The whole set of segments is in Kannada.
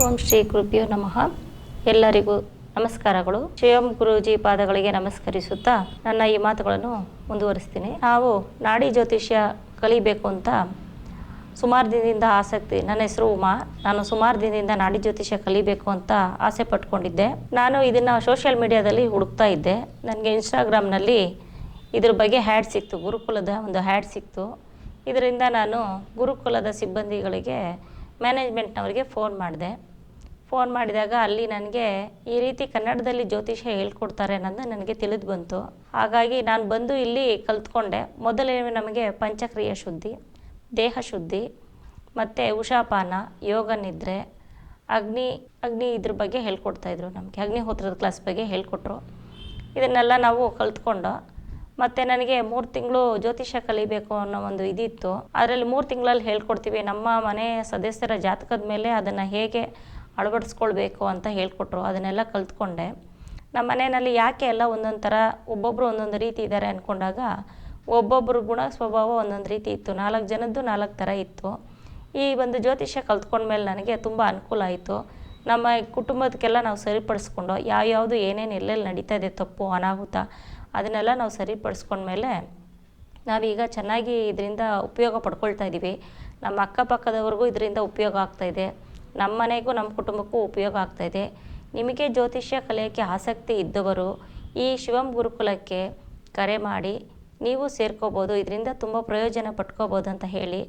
ಓಂ ಶ್ರೀ ಗುರುಭ್ಯೋ ನಮಃ. ಎಲ್ಲರಿಗೂ ನಮಸ್ಕಾರಗಳು. ಶಿವಂ ಗುರೂಜಿ ಪಾದಗಳಿಗೆ ನಮಸ್ಕರಿಸುತ್ತಾ ನನ್ನ ಈ ಮಾತುಗಳನ್ನು ಮುಂದುವರಿಸ್ತೀನಿ. ನಾವು ನಾಡಿ ಜ್ಯೋತಿಷ್ಯ ಕಲಿಬೇಕು ಅಂತ ಸುಮಾರು ದಿನದಿಂದ ಆಸಕ್ತಿ. ನನ್ನ ಹೆಸರು ಉಮಾ. ನಾನು ಸುಮಾರು ದಿನದಿಂದ ನಾಡಿ ಜ್ಯೋತಿಷ್ಯ ಕಲಿಬೇಕು ಅಂತ ಆಸೆ ಪಟ್ಕೊಂಡಿದ್ದೆ. ನಾನು ಇದನ್ನು ಸೋಷಿಯಲ್ ಮೀಡಿಯಾದಲ್ಲಿ ಹುಡುಕ್ತಾ ಇದ್ದೆ. ನನಗೆ ಇನ್ಸ್ಟಾಗ್ರಾಮ್ನಲ್ಲಿ ಇದ್ರ ಬಗ್ಗೆ ಹ್ಯಾಡ್ ಸಿಕ್ತು, ಗುರುಕುಲದ ಒಂದು ಹ್ಯಾಡ್ ಸಿಕ್ತು. ಇದರಿಂದ ನಾನು ಗುರುಕುಲದ ಸಿಬ್ಬಂದಿಗಳಿಗೆ, ಮ್ಯಾನೇಜ್ಮೆಂಟ್ನವರಿಗೆ ಫೋನ್ ಮಾಡಿದಾಗ ಅಲ್ಲಿ ನನಗೆ ಈ ರೀತಿ ಕನ್ನಡದಲ್ಲಿ ಜ್ಯೋತಿಷ್ಯ ಹೇಳ್ಕೊಡ್ತಾರೆ ಅನ್ನೋದು ನನಗೆ ತಿಳಿದು ಬಂತು. ಹಾಗಾಗಿ ನಾನು ಬಂದು ಇಲ್ಲಿ ಕಲ್ತ್ಕೊಂಡೆ. ಮೊದಲೇ ನಮಗೆ ಪಂಚಕ್ರಿಯೆ ಶುದ್ಧಿ, ದೇಹ ಶುದ್ಧಿ, ಮತ್ತು ಉಷಾಪಾನ, ಯೋಗ ನಿದ್ರೆ, ಅಗ್ನಿ ಇದ್ರ ಬಗ್ಗೆ ಹೇಳ್ಕೊಡ್ತಾಯಿದ್ರು. ನಮಗೆ ಅಗ್ನಿಹೋತ್ರದ ಕ್ಲಾಸ್ ಬಗ್ಗೆ ಹೇಳ್ಕೊಟ್ರು. ಇದನ್ನೆಲ್ಲ ನಾವು ಕಲ್ತ್ಕೊಂಡು, ಮತ್ತು ನನಗೆ 3 ತಿಂಗಳು ಜ್ಯೋತಿಷ್ಯ ಕಲಿಬೇಕು ಅನ್ನೋ ಒಂದು ಇದಿತ್ತು. ಅದರಲ್ಲಿ 3 ತಿಂಗಳಲ್ಲಿ ಹೇಳ್ಕೊಡ್ತೀವಿ, ನಮ್ಮ ಮನೆ ಸದಸ್ಯರ ಜಾತಕದ ಮೇಲೆ ಅದನ್ನು ಹೇಗೆ ಅಳವಡಿಸ್ಕೊಳ್ಬೇಕು ಅಂತ ಹೇಳ್ಕೊಟ್ರು. ಅದನ್ನೆಲ್ಲ ಕಲ್ತ್ಕೊಂಡೆ. ನಮ್ಮ ಮನೆಯಲ್ಲಿ ಯಾಕೆ ಎಲ್ಲ ಒಂದೊಂದು ಥರ, ಒಬ್ಬೊಬ್ಬರು ಒಂದೊಂದು ರೀತಿ ಇದ್ದಾರೆ ಅಂದ್ಕೊಂಡಾಗ ಒಬ್ಬೊಬ್ಬರು ಗುಣ ಸ್ವಭಾವ ಒಂದೊಂದು ರೀತಿ ಇತ್ತು. 4 ಜನದ್ದು 4 ಥರ ಇತ್ತು. ಈ ಒಂದು ಜ್ಯೋತಿಷ್ಯ ಕಲ್ತ್ಕೊಂಡ್ಮೇಲೆ ನನಗೆ ತುಂಬ ಅನುಕೂಲ ಆಯಿತು. ನಮ್ಮ ಕುಟುಂಬದಕ್ಕೆಲ್ಲ ನಾವು ಸರಿಪಡಿಸ್ಕೊಂಡು ಯಾವ್ಯಾವುದು ಏನೇನು ಎಲ್ಲೆಲ್ಲಿ ನಡೀತಾ ಇದೆ ತಪ್ಪು ಅನಾಹುತ ಅದನ್ನೆಲ್ಲ ನಾವು ಸರಿಪಡಿಸ್ಕೊಂಡ್ಮೇಲೆ ನಾವೀಗ ಚೆನ್ನಾಗಿ ಇದರಿಂದ ಉಪಯೋಗ ಪಡ್ಕೊಳ್ತಾ ಇದ್ದೀವಿ. ನಮ್ಮ ಅಕ್ಕಪಕ್ಕದವ್ರಿಗೂ ಇದರಿಂದ ಉಪಯೋಗ ಆಗ್ತಾಯಿದೆ. ನಮ್ಮ ಮನೆಗೂ ನಮ್ಮ ಕುಟುಂಬಕ್ಕೂ ಉಪಯೋಗ ಆಗ್ತಾಯಿದೆ. ನಿಮಗೆ ಜ್ಯೋತಿಷ್ಯ ಕಲಿಯೋಕ್ಕೆ ಆಸಕ್ತಿ ಇದ್ದವರು ಈ ಶಿವಂ ಗುರುಕುಲಕ್ಕೆ ಕರೆ ಮಾಡಿ ನೀವು ಸೇರ್ಕೋಬೋದು. ಇದರಿಂದ ತುಂಬ ಪ್ರಯೋಜನ ಪಡ್ಕೋಬೋದು ಅಂತ ಹೇಳಿ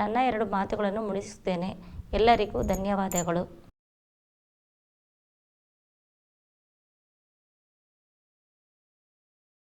ನನ್ನ 2 ಮಾತುಗಳನ್ನು ಮುಗಿಸ್ತೇನೆ. ಎಲ್ಲರಿಗೂ ಧನ್ಯವಾದಗಳು.